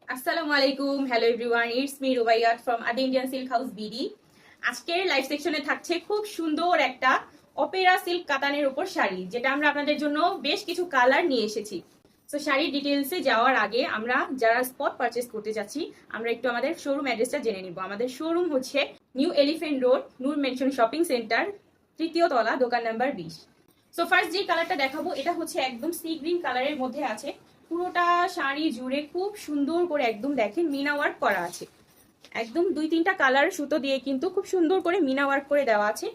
আসসালামু আলাইকুম, hello everyone, it's me Rubaiyat from আদি ইন্ডিয়ান সিল্ক হাউস বিডি। আজকের লাইভ সেকশনে থাকছে খুব সুন্দর একটা অপেরা সিল্ক কাতানের উপর শাড়ি, যেটা আমরা আপনাদের জন্য বেশ কিছু কালার নিয়ে এসেছি। তো শাড়ির ডিটেলসে যাওয়ার আগে আমরা যারা স্পট পারচেস করতে যাচ্ছি, আমরা একটু আমাদের শোরুম অ্যাড্রেসটা জেনে নিব। আমাদের শোরুম হচ্ছে নিউ এলিফেন্ট রোড, নূর মেনশন শপিং সেন্টার, তৃতীয় তলা, দোকান নাম্বার 20। সো ফার্স্ট যে কালারটা দেখাবো এটা হচ্ছে একদম সি গ্রিন কালারের মধ্যে আছে। পুরোটা শাড়ি জুড়ে খুব সুন্দর করে একদম দেখেন মিনা ওয়ার্ক করা আছে। একদম 2-3টা কালার সুতো দিয়ে কিন্তু খুব সুন্দর করে মিনা ওয়ার্ক করে দেওয়া আছে।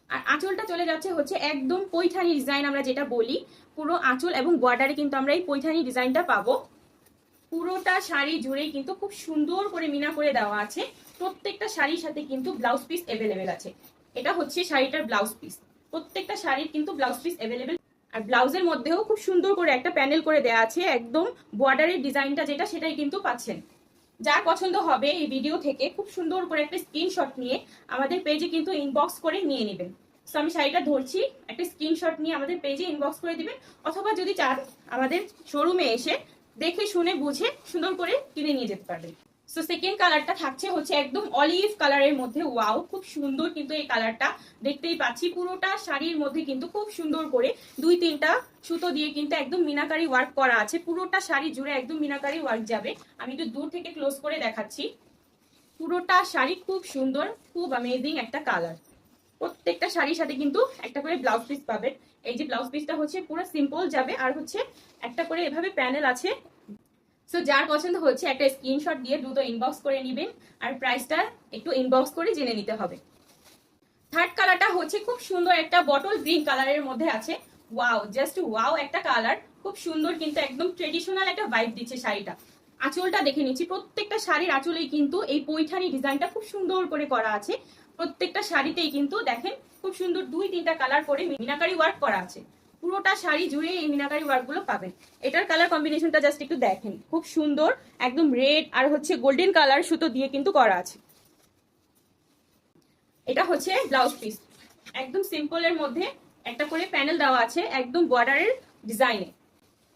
আর আঁচলটা চলে যাচ্ছে হচ্ছে একদম পৈঠানি ডিজাইন, আমরা যেটা বলি পুরো আঁচল এবং বর্ডারে কিন্তু আমরা এই পৈঠানি ডিজাইনটা পাবো। পুরোটা শাড়ি জুড়েই কিন্তু খুব সুন্দর করে মিনা করে দেওয়া আছে। প্রত্যেকটা শাড়ির সাথে কিন্তু ব্লাউজ পিস অ্যাভেলেবেল আছে। এটা হচ্ছে শাড়িটার ব্লাউজ পিস। প্রত্যেকটা শাড়ির কিন্তু ব্লাউজ পিস অ্যাভেলেবেল। আর ব্লাউজের মধ্যেও খুব সুন্দর করে একটা প্যানেল করে দেওয়া আছে, একদম বর্ডারের ডিজাইনটা যেটা সেটাই কিন্তু পাচ্ছেন। যার পছন্দ হবে এই ভিডিও থেকে খুব সুন্দর করে একটা স্ক্রিনশট নিয়ে আমাদের পেজে কিন্তু ইনবক্স করে নিয়ে নেবেন। তো আমি শাড়িটা ধরছি, একটা স্ক্রিনশট নিয়ে আমাদের পেজে ইনবক্স করে দিবেন, অথবা যদি চান আমাদের শোরুমে এসে দেখে শুনে বুঝে সুন্দর করে কিনে নিয়ে যেতে পারবেন। সো সেকেন্ড কালারটা থাকছে হচ্ছে একদম অলিভ কালারের মধ্যে। ওয়াও, খুব সুন্দর কিন্তু এই কালারটা, দেখতেই পাচ্ছি পুরোটা শাড়ির মধ্যে কিন্তু খুব সুন্দর করে 2-3টা সুতো দিয়ে কিন্তু একদম মিনাকারি ওয়ার্ক করা আছে। পুরোটা শাড়ি জুড়ে একদম মিনাকারি ওয়ার্ক যাবে। আমি একটু দূর থেকে ক্লোজ করে দেখাচ্ছি। পুরোটা শাড়ি খুব সুন্দর, খুব অ্যামেজিং একটা কালার। প্রত্যেকটা শাড়ির সাথে কিন্তু একটা করে ব্লাউজ পিস পাবেন। এই যে ব্লাউজ পিসটা হচ্ছে পুরো সিম্পল যাবে, আর হচ্ছে একটা করে এভাবে প্যানেল আছে। সো যার পছন্দ হচ্ছে একটা স্ক্রিনশট দিয়ে দ্রুত ইনবক্স করে নেবেন, আর প্রাইসটা একটু ইনবক্স করে জেনে নিতে হবে। থার্ড কালারটা হচ্ছে খুব সুন্দর একটা বটল গ্রিন কালারের মধ্যে আছে। ওয়াও, জাস্ট ওয়াও একটা কালার, খুব সুন্দর কিন্তু একদম ট্রেডিশনাল একটা ভাইব দিচ্ছে শাড়িটা। আঁচলটা দেখে নিচ্ছি, প্রত্যেকটা শাড়ির আঁচলেই কিন্তু এই পৈঠানি ডিজাইনটা খুব সুন্দর করে করা আছে। প্রত্যেকটা শাড়িতেই কিন্তু দেখেন খুব সুন্দর 2-3টা কালার করে মিনাকারি ওয়ার্ক করা আছে। পুরোটা শাড়ি জুড়ে এই মিনাকারি ওয়ার্ক গুলো পাবেন। এটার কালার কম্বিনেশনটা জাস্ট একটু দেখেন, খুব সুন্দর, একদম রেড আর হচ্ছে গোল্ডেন কালার সুতো দিয়ে কিন্তু করা আছে। এটা হচ্ছে ব্লাউজ পিস, একদম সিম্পলের মধ্যে একটা করে প্যানেল দেওয়া আছে একদম বর্ডারের ডিজাইনে।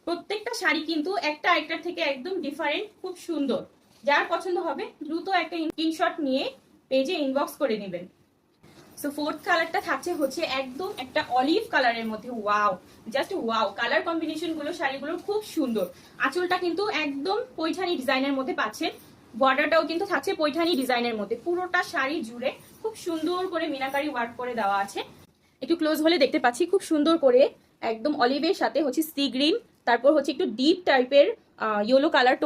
প্রত্যেকটা শাড়ি কিন্তু একটা একটার থেকে একদম ডিফারেন্ট, খুব সুন্দর। যার পছন্দ হবে দ্রুত একটা স্ক্রিনশট নিয়ে পেজে ইনবক্স করে নেবেন। সো ফোর্থ কালারটা থাকছে হচ্ছে একদম একটা অলিভ কালারের মধ্যে। Wow, just wow, colour combination গুলো শাড়িগুলো খুব সুন্দর। আঁচলটা কিন্তু একদম পৈঠানি ডিজাইনের মধ্যে পাচ্ছেন, বর্ডারটাও কিন্তু থাকছে পৈঠানি ডিজাইনের মধ্যে। পুরোটা শাড়ি জুড়ে খুব সুন্দর করে মিনাকারি ওয়ার্ক করে দেওয়া আছে। একটু ক্লোজ হলে দেখতে পাচ্ছি খুব সুন্দর করে একদম অলিভের সাথে হচ্ছে সি গ্রিন, তারপর হচ্ছে একটু ডিপ টাইপের ইয়েলো কালার